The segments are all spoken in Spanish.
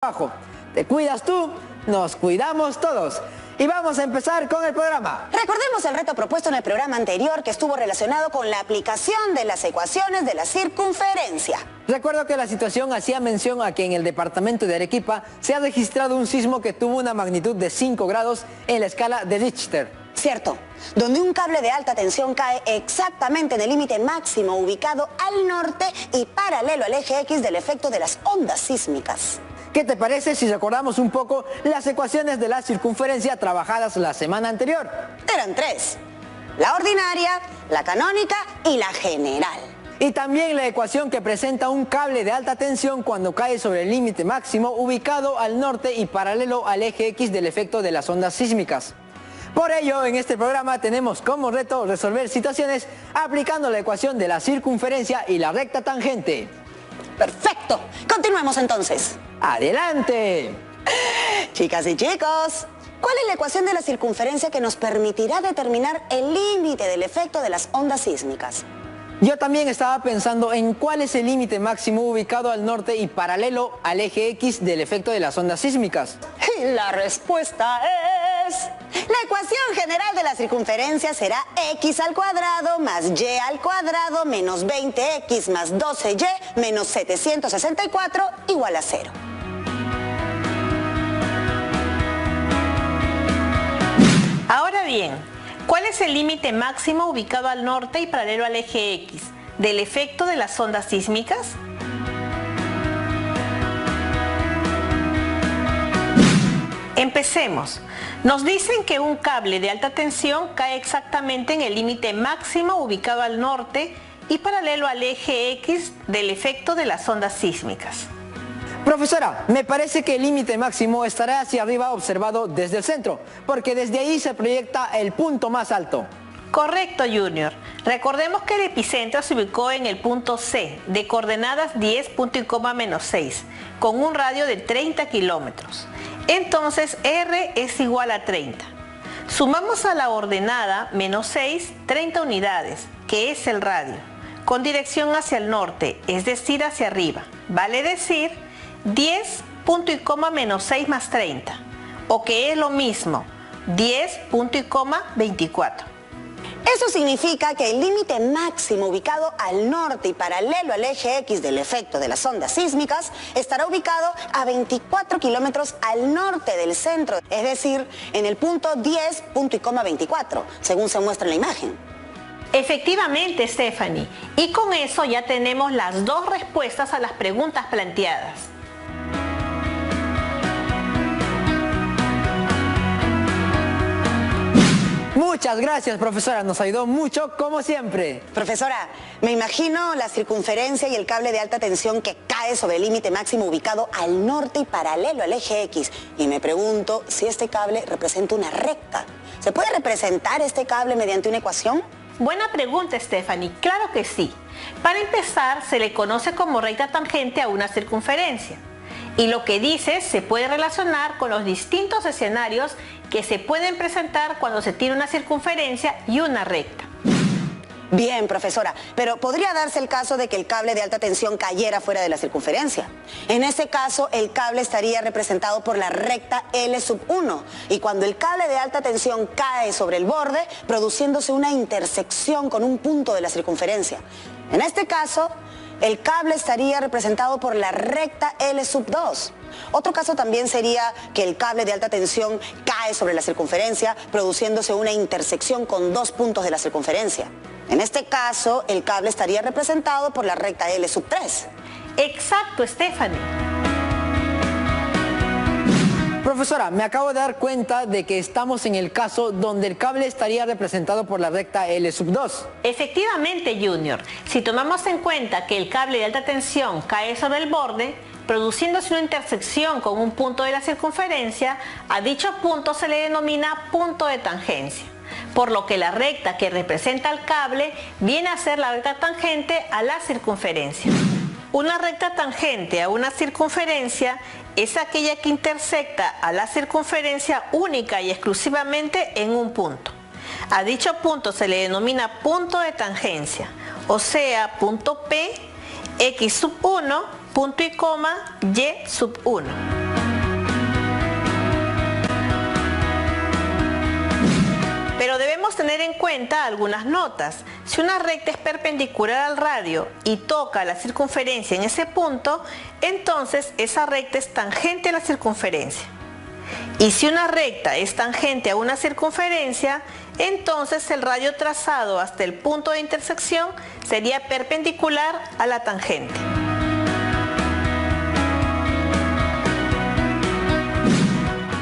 trabajo. Te cuidas tú, nos cuidamos todos. Y vamos a empezar con el programa. Recordemos el reto propuesto en el programa anterior que estuvo relacionado con la aplicación de las ecuaciones de la circunferencia. Recuerdo que la situación hacía mención a que en el departamento de Arequipa se ha registrado un sismo que tuvo una magnitud de 5 grados en la escala de Richter. Cierto, donde un cable de alta tensión cae exactamente en el límite máximo ubicado al norte y paralelo al eje X del efecto de las ondas sísmicas. ¿Qué te parece si recordamos un poco las ecuaciones de la circunferencia trabajadas la semana anterior? Eran 3, la ordinaria, la canónica y la general. Y también la ecuación que presenta un cable de alta tensión cuando cae sobre el límite máximo ubicado al norte y paralelo al eje X del efecto de las ondas sísmicas. Por ello, en este programa tenemos como reto resolver situaciones aplicando la ecuación de la circunferencia y la recta tangente. ¡Perfecto! Continuemos entonces. ¡Adelante! Chicas y chicos, ¿cuál es la ecuación de la circunferencia que nos permitirá determinar el límite del efecto de las ondas sísmicas? Yo también estaba pensando en cuál es el límite máximo ubicado al norte y paralelo al eje X del efecto de las ondas sísmicas. Y la respuesta es... La ecuación general de la circunferencia será x al cuadrado más y al cuadrado menos 20x más 12y menos 764 igual a 0. Ahora bien, ¿cuál es el límite máximo ubicado al norte y paralelo al eje X del efecto de las ondas sísmicas? Empecemos. Nos dicen que un cable de alta tensión cae exactamente en el límite máximo ubicado al norte y paralelo al eje X del efecto de las ondas sísmicas. Profesora, me parece que el límite máximo estará hacia arriba observado desde el centro, porque desde ahí se proyecta el punto más alto. Correcto, Junior. Recordemos que el epicentro se ubicó en el punto C, de coordenadas 10, punto y coma menos 6, con un radio de 30 kilómetros. Entonces, R es igual a 30. Sumamos a la ordenada menos 6, 30 unidades, que es el radio, con dirección hacia el norte, es decir, hacia arriba. Vale decir 10, punto y coma menos 6 más 30, o que es lo mismo, 10, punto y coma 24. Eso significa que el límite máximo ubicado al norte y paralelo al eje X del efecto de las ondas sísmicas estará ubicado a 24 kilómetros al norte del centro, es decir, en el punto 10, punto y coma 24, según se muestra en la imagen. Efectivamente, Stephanie, y con eso ya tenemos las dos respuestas a las preguntas planteadas. Muchas gracias, profesora, nos ayudó mucho como siempre. Profesora, me imagino la circunferencia y el cable de alta tensión que cae sobre el límite máximo ubicado al norte y paralelo al eje X. Y me pregunto si este cable representa una recta. ¿Se puede representar este cable mediante una ecuación? Buena pregunta, Stephanie. Claro que sí. Para empezar, se le conoce como recta tangente a una circunferencia. Y lo que dice se puede relacionar con los distintos escenarios que se pueden presentar cuando se tiene una circunferencia y una recta. Bien, profesora, pero podría darse el caso de que el cable de alta tensión cayera fuera de la circunferencia. En ese caso, el cable estaría representado por la recta L1, y cuando el cable de alta tensión cae sobre el borde, produciéndose una intersección con un punto de la circunferencia. En este caso, el cable estaría representado por la recta L2. Otro caso también sería que el cable de alta tensión cae sobre la circunferencia, produciéndose una intersección con dos puntos de la circunferencia. En este caso, el cable estaría representado por la recta L3. Exacto, Stephanie. Profesora, me acabo de dar cuenta de que estamos en el caso donde el cable estaría representado por la recta L2. Efectivamente, Junior. Si tomamos en cuenta que el cable de alta tensión cae sobre el borde, produciéndose una intersección con un punto de la circunferencia, a dicho punto se le denomina punto de tangencia, por lo que la recta que representa el cable viene a ser la recta tangente a la circunferencia. Una recta tangente a una circunferencia es aquella que intersecta a la circunferencia única y exclusivamente en un punto. A dicho punto se le denomina punto de tangencia, o sea, punto P, X sub 1, punto y coma, Y sub 1. Debemos tener en cuenta algunas notas. Si una recta es perpendicular al radio y toca la circunferencia en ese punto, entonces esa recta es tangente a la circunferencia. Y si una recta es tangente a una circunferencia, entonces el radio trazado hasta el punto de intersección sería perpendicular a la tangente.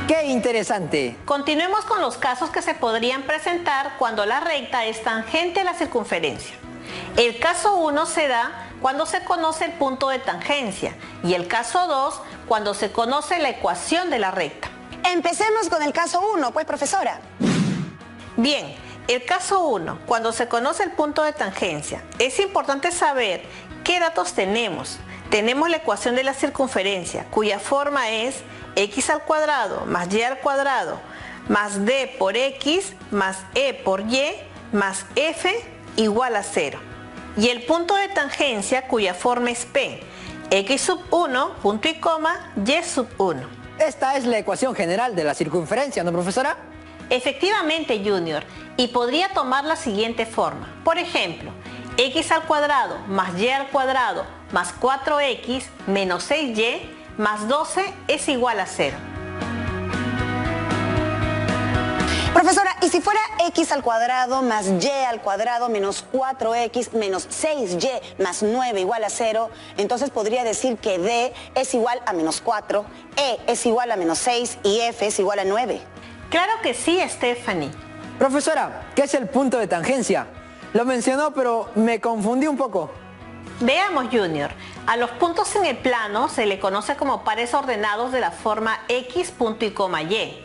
¡Qué interesante! Continuemos con los casos que se podrían presentar cuando la recta es tangente a la circunferencia. El caso 1 se da cuando se conoce el punto de tangencia y el caso 2 cuando se conoce la ecuación de la recta. Empecemos con el caso 1, pues, profesora. Bien, el caso 1, cuando se conoce el punto de tangencia, es importante saber qué datos tenemos. Tenemos la ecuación de la circunferencia, cuya forma es x al cuadrado más y al cuadrado más d por x más e por y más f igual a 0. Y el punto de tangencia, cuya forma es p, x sub 1, punto y coma, y sub 1. Esta es la ecuación general de la circunferencia, ¿no, profesora? Efectivamente, Junior, y podría tomar la siguiente forma. Por ejemplo, x al cuadrado más y al cuadrado más 4x menos 6y más 12 es igual a 0. Profesora, ¿y si fuera x al cuadrado más y al cuadrado menos 4x menos 6y más 9 igual a 0? Entonces podría decir que d es igual a menos 4, e es igual a menos 6 y f es igual a 9. Claro que sí, Stephanie. Profesora, ¿qué es el punto de tangencia? Lo mencionó, pero me confundí un poco. Veamos, Junior. A los puntos en el plano se le conoce como pares ordenados de la forma x, punto y coma y.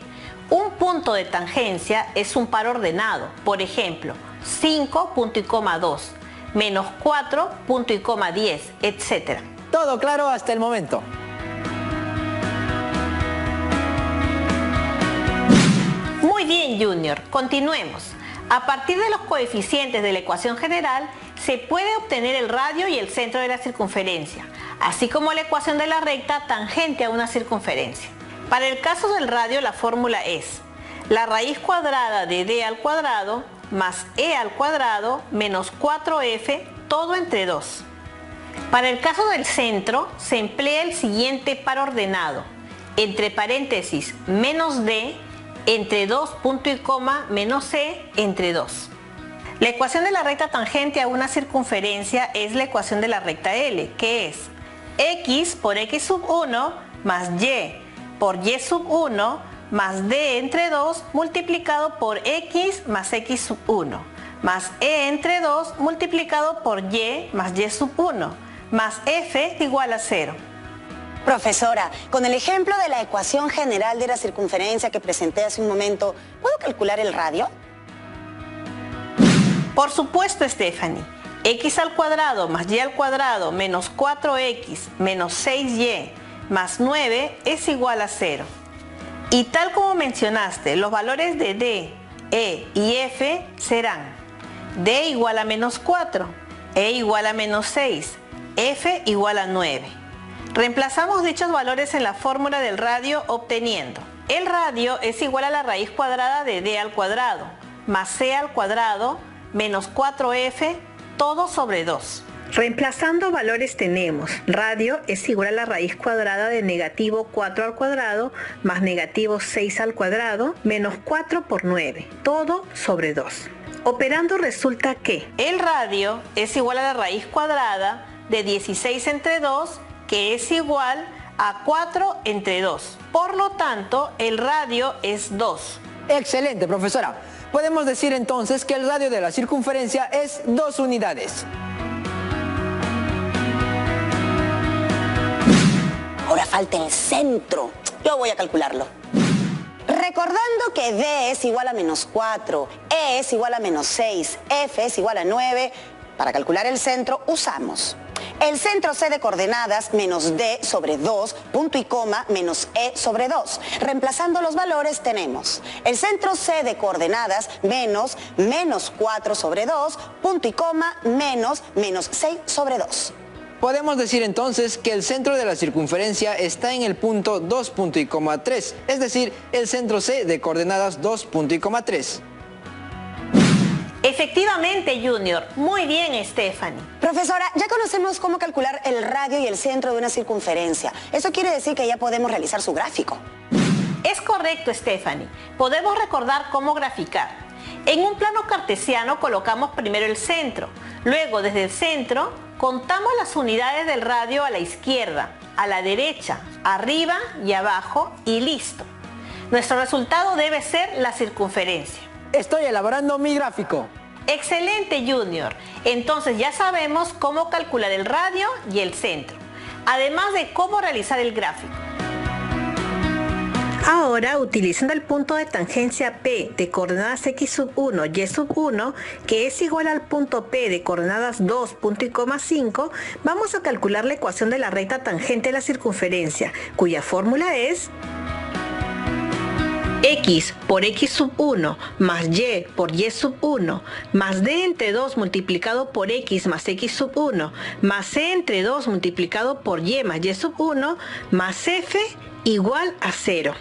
Un punto de tangencia es un par ordenado. Por ejemplo, 5, punto y coma 2, menos 4, punto y coma 10, etc. Todo claro hasta el momento. Muy bien, Junior. Continuemos. A partir de los coeficientes de la ecuación general, se puede obtener el radio y el centro de la circunferencia, así como la ecuación de la recta tangente a una circunferencia. Para el caso del radio, la fórmula es la raíz cuadrada de d al cuadrado más e al cuadrado menos 4f, todo entre 2. Para el caso del centro, se emplea el siguiente par ordenado, entre paréntesis menos d, entre 2, punto y coma, menos c, entre 2. La ecuación de la recta tangente a una circunferencia es la ecuación de la recta L, que es x por x sub 1 más y por y sub 1 más d entre 2 multiplicado por x más x sub 1 más e entre 2 multiplicado por y más y sub 1 más f igual a 0. Profesora, con el ejemplo de la ecuación general de la circunferencia que presenté hace un momento, ¿puedo calcular el radio? Por supuesto, Stephanie. X al cuadrado más y al cuadrado menos 4x menos 6y más 9 es igual a 0. Y tal como mencionaste, los valores de d, e y f serán d igual a menos 4, e igual a menos 6, f igual a 9. Reemplazamos dichos valores en la fórmula del radio obteniendo el radio es igual a la raíz cuadrada de d al cuadrado más c al cuadrado menos 4f todo sobre 2. Reemplazando valores tenemos radio es igual a la raíz cuadrada de negativo 4 al cuadrado más negativo 6 al cuadrado menos 4 por 9, todo sobre 2. Operando resulta que el radio es igual a la raíz cuadrada de 16 entre 2, que es igual a 4 entre 2. Por lo tanto, el radio es 2. Excelente, profesora. Podemos decir entonces que el radio de la circunferencia es 2 unidades. Ahora falta el centro. Yo voy a calcularlo. Recordando que d es igual a menos 4, e es igual a menos 6, f es igual a 9, para calcular el centro usamos el centro c de coordenadas menos d sobre 2, punto y coma, menos e sobre 2. Reemplazando los valores tenemos el centro c de coordenadas menos 4 sobre 2, punto y coma, menos 6 sobre 2. Podemos decir entonces que el centro de la circunferencia está en el punto 2, punto y coma 3, es decir, el centro C de coordenadas 2, punto y coma 3. Efectivamente, Junior. Muy bien, Stephanie. Profesora, ya conocemos cómo calcular el radio y el centro de una circunferencia. Eso quiere decir que ya podemos realizar su gráfico. Es correcto, Stephanie. Podemos recordar cómo graficar. En un plano cartesiano colocamos primero el centro. Luego, desde el centro, contamos las unidades del radio a la izquierda, a la derecha, arriba y abajo y listo. Nuestro resultado debe ser la circunferencia. Estoy elaborando mi gráfico. Excelente, Junior. Entonces ya sabemos cómo calcular el radio y el centro, además de cómo realizar el gráfico. Ahora, utilizando el punto de tangencia P de coordenadas x sub 1, y sub 1, que es igual al punto P de coordenadas 2, punto y coma 5, vamos a calcular la ecuación de la recta tangente de la circunferencia, cuya fórmula es x por x sub 1 más y por y sub 1 más d entre 2 multiplicado por x más x sub 1 más c entre 2 multiplicado por y más y sub 1 más f igual a 0.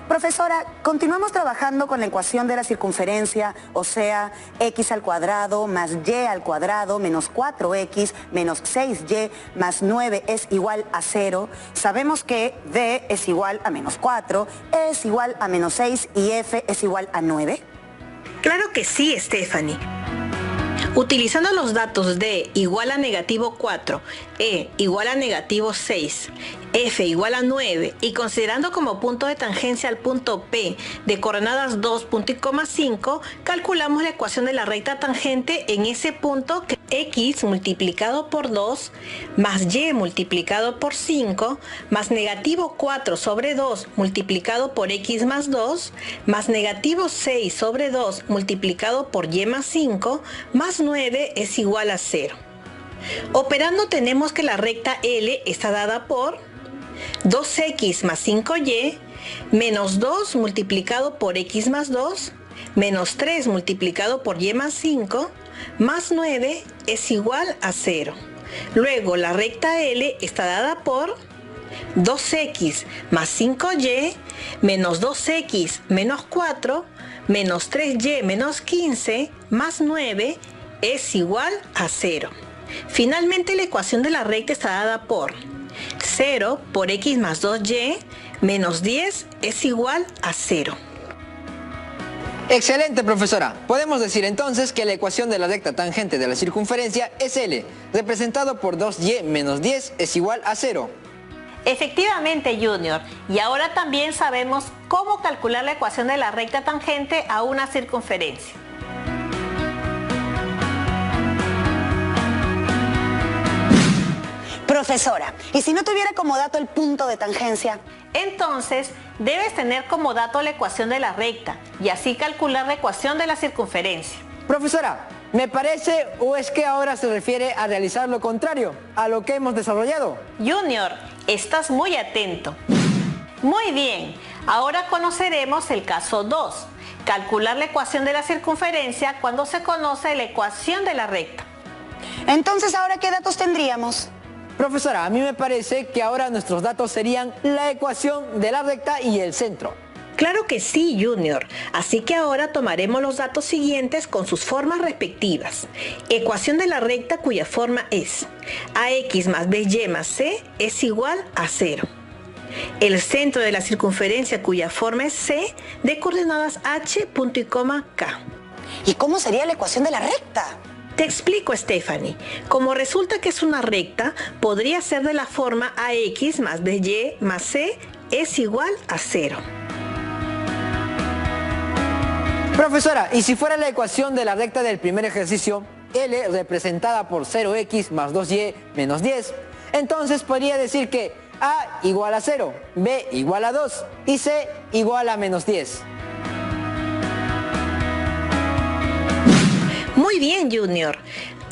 Profesora, continuamos trabajando con la ecuación de la circunferencia, o sea, x al cuadrado más y al cuadrado menos 4x menos 6y más 9 es igual a 0. Sabemos que d es igual a menos 4, e es igual a menos 6 y f es igual a 9. Claro que sí, Stephanie. Utilizando los datos d igual a negativo 4, e igual a negativo 6, f igual a 9 y considerando como punto de tangencia al punto P de coordenadas 2, punto y coma 5, calculamos la ecuación de la recta tangente en ese punto, que x multiplicado por 2 más y multiplicado por 5 más negativo 4 sobre 2 multiplicado por x más 2 más negativo 6 sobre 2 multiplicado por y más 5 más 9 es igual a 0. Operando tenemos que la recta L está dada por 2x más 5y menos 2 multiplicado por x más 2 menos 3 multiplicado por y más 5 más 9 es igual a 0. Luego la recta L está dada por 2x más 5y menos 2x menos 4 menos 3y menos 15 más 9 es igual a 0. Finalmente la ecuación de la recta está dada por 0 por x más 2y menos 10 es igual a 0. Excelente, profesora. Podemos decir entonces que la ecuación de la recta tangente de la circunferencia es L, representado por 2y menos 10 es igual a 0. Efectivamente, Junior. Y ahora también sabemos cómo calcular la ecuación de la recta tangente a una circunferencia. Profesora, ¿y si no tuviera como dato el punto de tangencia? Entonces, debes tener como dato la ecuación de la recta y así calcular la ecuación de la circunferencia. Profesora, ¿me parece o es que ahora se refiere a realizar lo contrario a lo que hemos desarrollado? Junior, estás muy atento. Muy bien, ahora conoceremos el caso 2, calcular la ecuación de la circunferencia cuando se conoce la ecuación de la recta. Entonces, ¿ahora qué datos tendríamos? Profesora, a mí me parece que ahora nuestros datos serían la ecuación de la recta y el centro. Claro que sí, Junior. Así que ahora tomaremos los datos siguientes con sus formas respectivas. Ecuación de la recta cuya forma es ax más by más c es igual a 0. El centro de la circunferencia cuya forma es c de coordenadas h, punto y coma, k. ¿Y cómo sería la ecuación de la recta? Te explico, Stephanie. Como resulta que es una recta, podría ser de la forma ax más by más c es igual a 0. Profesora, ¿y si fuera la ecuación de la recta del primer ejercicio, L representada por 0x más 2y menos 10, entonces podría decir que A igual a 0, B igual a 2 y C igual a menos 10. Muy bien, Junior.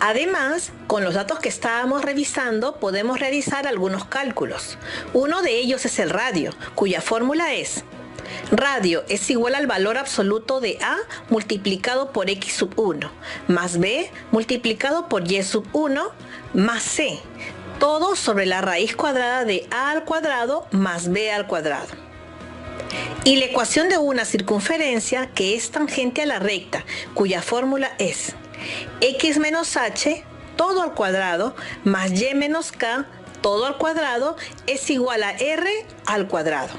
Además, con los datos que estábamos revisando, podemos realizar algunos cálculos. Uno de ellos es el radio, cuya fórmula es radio es igual al valor absoluto de A multiplicado por x sub 1, más B multiplicado por y sub 1, más C, todo sobre la raíz cuadrada de A al cuadrado más B al cuadrado. Y la ecuación de una circunferencia que es tangente a la recta, cuya fórmula es x menos h todo al cuadrado más y menos k todo al cuadrado es igual a r al cuadrado.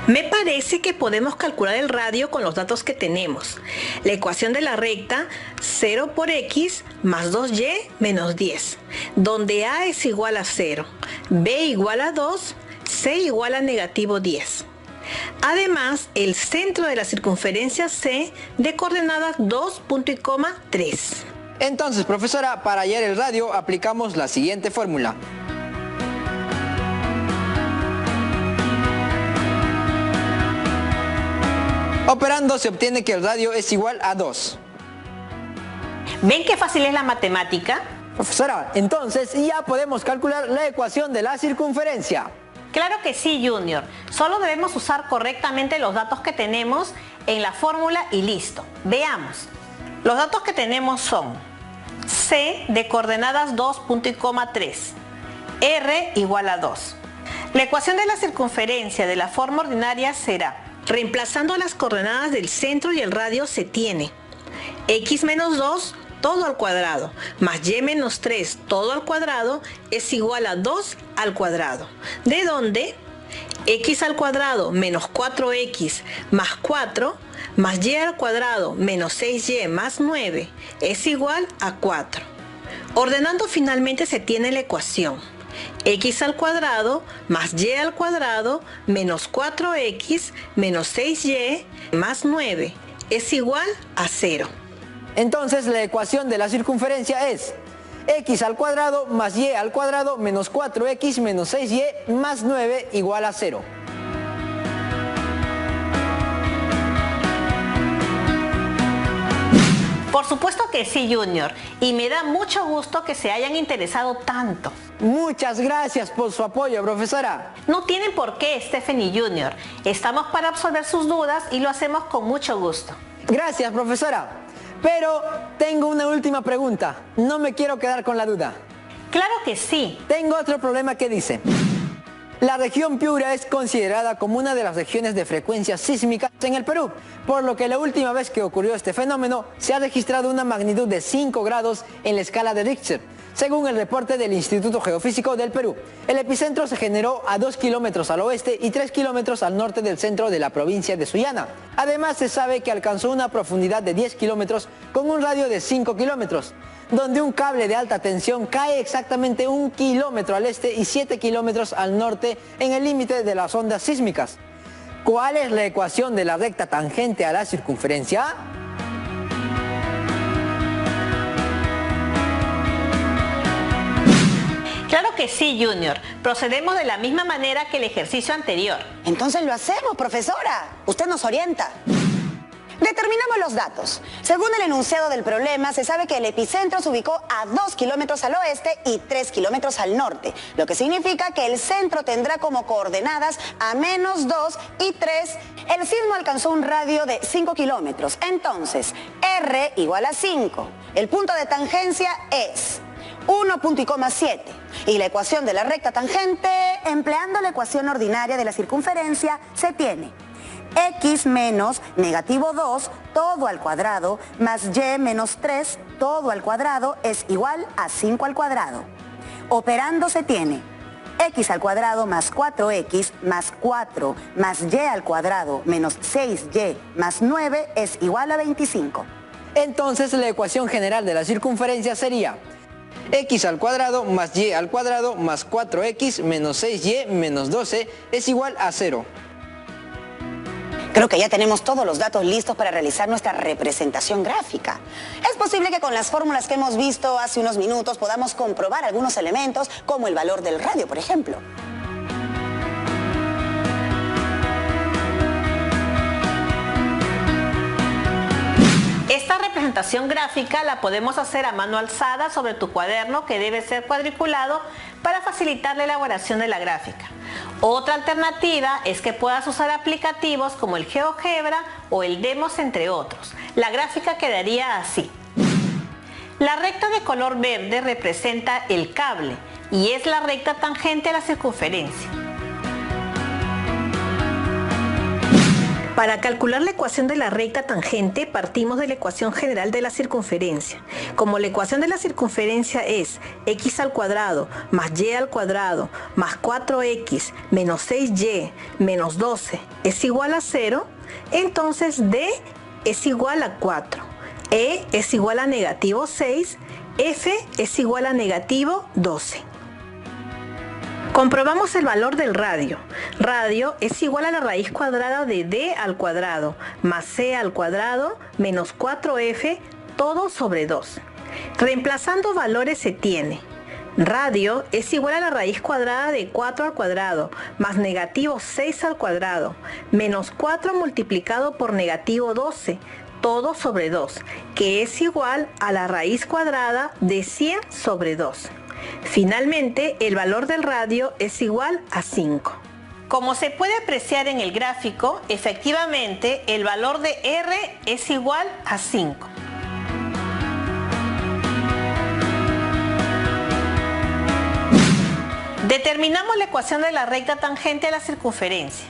Me parece que podemos calcular el radio con los datos que tenemos. La ecuación de la recta 0 por x más 2y menos 10, donde a es igual a 0, b igual a 2, c igual a negativo 10. Además, el centro de la circunferencia C de coordenadas 2, punto y coma 3. Entonces, profesora, para hallar el radio aplicamos la siguiente fórmula. Operando se obtiene que el radio es igual a 2. ¿Ven qué fácil es la matemática? Profesora, entonces ya podemos calcular la ecuación de la circunferencia. Claro que sí, Junior. Solo debemos usar correctamente los datos que tenemos en la fórmula y listo. Veamos. Los datos que tenemos son C de coordenadas 2, punto y coma 3, R igual a 2. La ecuación de la circunferencia de la forma ordinaria será: reemplazando las coordenadas del centro y el radio se tiene x menos 2 todo al cuadrado más y menos 3 todo al cuadrado es igual a 2 al cuadrado, de donde x al cuadrado menos 4x más 4 más y al cuadrado menos 6y más 9 es igual a 4. Ordenando finalmente se tiene la ecuación x al cuadrado más y al cuadrado menos 4x menos 6y más 9 es igual a 0. Entonces la ecuación de la circunferencia es x al cuadrado más y al cuadrado menos 4x menos 6y más 9 igual a 0. Por supuesto que sí, Junior, y me da mucho gusto que se hayan interesado tanto. Muchas gracias por su apoyo, profesora. No tienen por qué, Stephanie Junior. Estamos para absolver sus dudas y lo hacemos con mucho gusto. Gracias, profesora. Pero tengo una última pregunta. No me quiero quedar con la duda. Claro que sí. Tengo otro problema que dice: la región Piura es considerada como una de las regiones de frecuencia sísmica en el Perú, por lo que la última vez que ocurrió este fenómeno se ha registrado una magnitud de 5 grados en la escala de Richter, según el reporte del Instituto Geofísico del Perú. El epicentro se generó a 2 kilómetros al oeste y 3 kilómetros al norte del centro de la provincia de Sullana. Además, se sabe que alcanzó una profundidad de 10 kilómetros con un radio de 5 kilómetros. Donde un cable de alta tensión cae exactamente 1 kilómetro al este y 7 kilómetros al norte en el límite de las ondas sísmicas. ¿Cuál es la ecuación de la recta tangente a la circunferencia? Claro que sí, Junior. Procedemos de la misma manera que el ejercicio anterior. Entonces lo hacemos, profesora. Usted nos orienta. Determinamos los datos. Según el enunciado del problema, se sabe que el epicentro se ubicó a 2 kilómetros al oeste y 3 kilómetros al norte, lo que significa que el centro tendrá como coordenadas a menos 2 y 3. El sismo alcanzó un radio de 5 kilómetros. Entonces, R igual a 5. El punto de tangencia es 1,7. Y la ecuación de la recta tangente, empleando la ecuación ordinaria de la circunferencia, se tiene x menos negativo 2 todo al cuadrado más y menos 3 todo al cuadrado es igual a 5 al cuadrado. Operando se tiene x al cuadrado más 4x más 4 más y al cuadrado menos 6y más 9 es igual a 25. Entonces la ecuación general de la circunferencia sería x al cuadrado más y al cuadrado más 4x menos 6y menos 12 es igual a 0. Creo que ya tenemos todos los datos listos para realizar nuestra representación gráfica. Es posible que con las fórmulas que hemos visto hace unos minutos podamos comprobar algunos elementos, como el valor del radio, por ejemplo. Esta representación gráfica la podemos hacer a mano alzada sobre tu cuaderno, que debe ser cuadriculado para facilitar la elaboración de la gráfica. Otra alternativa es que puedas usar aplicativos como el GeoGebra o el Demos, entre otros. La gráfica quedaría así. La recta de color verde representa el cable y es la recta tangente a la circunferencia. Para calcular la ecuación de la recta tangente partimos de la ecuación general de la circunferencia. Como la ecuación de la circunferencia es x al cuadrado más y al cuadrado más 4x menos 6y menos 12 es igual a 0, entonces d es igual a 4, e es igual a negativo 6, f es igual a negativo 12. Comprobamos el valor del radio. Radio es igual a la raíz cuadrada de d al cuadrado más c al cuadrado menos 4f todo sobre 2. Reemplazando valores se tiene: radio es igual a la raíz cuadrada de 4 al cuadrado más negativo 6 al cuadrado menos 4 multiplicado por negativo 12 todo sobre 2, que es igual a la raíz cuadrada de 100 sobre 2. Finalmente, el valor del radio es igual a 5. Como se puede apreciar en el gráfico, efectivamente el valor de R es igual a 5. Determinamos la ecuación de la recta tangente a la circunferencia.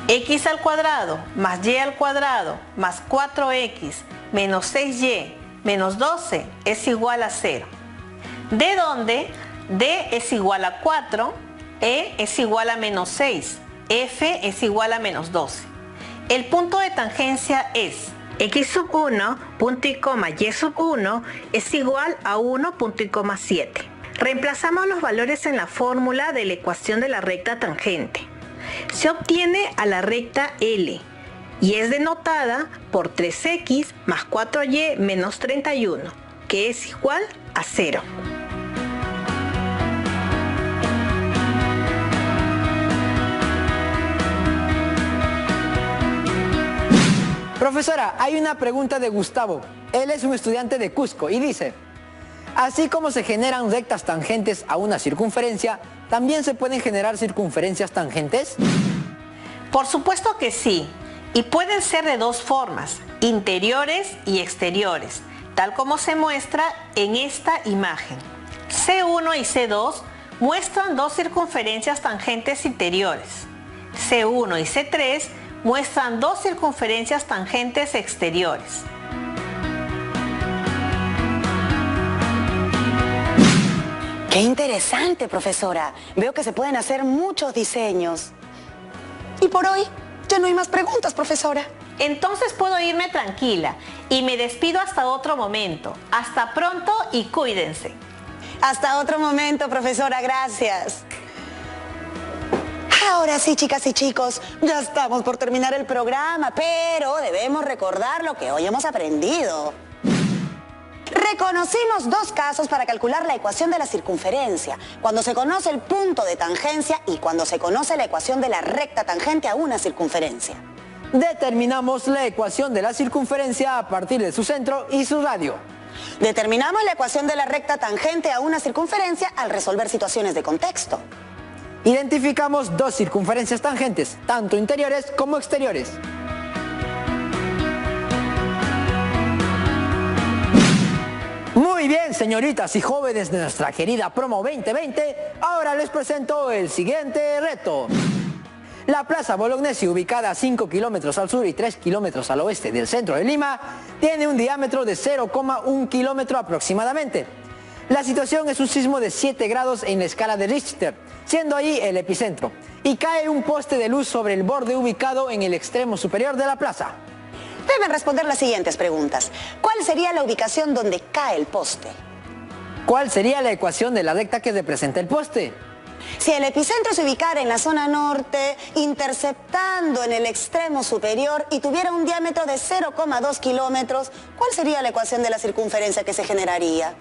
X al cuadrado más y al cuadrado más 4x menos 6y menos 12 es igual a 0. De donde d es igual a 4, e es igual a menos 6, f es igual a menos 12. El punto de tangencia es x sub 1, punto y coma y sub 1 es igual a 1, punto y coma 7. Reemplazamos los valores en la fórmula de la ecuación de la recta tangente. Se obtiene a la recta L y es denotada por 3x más 4y menos 31, que es igual a 0. Profesora, hay una pregunta de Gustavo. Él es un estudiante de Cusco y dice: así como se generan rectas tangentes a una circunferencia, ¿también se pueden generar circunferencias tangentes? Por supuesto que sí, y pueden ser de dos formas, interiores y exteriores, tal como se muestra en esta imagen. C1 y C2 muestran dos circunferencias tangentes interiores. C1 y C3 muestran dos circunferencias tangentes exteriores. ¡Qué interesante, profesora! Veo que se pueden hacer muchos diseños. Y por hoy ya no hay más preguntas, profesora. Entonces puedo irme tranquila y me despido hasta otro momento. Hasta pronto y cuídense. Hasta otro momento, profesora. Gracias. Ahora sí, chicas y chicos, ya estamos por terminar el programa, pero debemos recordar lo que hoy hemos aprendido. Reconocimos dos casos para calcular la ecuación de la circunferencia, cuando se conoce el punto de tangencia y cuando se conoce la ecuación de la recta tangente a una circunferencia. Determinamos la ecuación de la circunferencia a partir de su centro y su radio. Determinamos la ecuación de la recta tangente a una circunferencia al resolver situaciones de contexto. Identificamos dos circunferencias tangentes, tanto interiores como exteriores. Muy bien, señoritas y jóvenes de nuestra querida Promo 2020, ahora les presento el siguiente reto. La Plaza Bolognesi, ubicada a 5 kilómetros al sur y 3 kilómetros al oeste del centro de Lima, tiene un diámetro de 0,1 kilómetro aproximadamente. La situación es un sismo de 7 grados en la escala de Richter, siendo ahí el epicentro, y cae un poste de luz sobre el borde ubicado en el extremo superior de la plaza. Deben responder las siguientes preguntas. ¿Cuál sería la ubicación donde cae el poste? ¿Cuál sería la ecuación de la recta que representa el poste? Si el epicentro se ubicara en la zona norte, interceptando en el extremo superior y tuviera un diámetro de 0,2 kilómetros, ¿cuál sería la ecuación de la circunferencia que se generaría?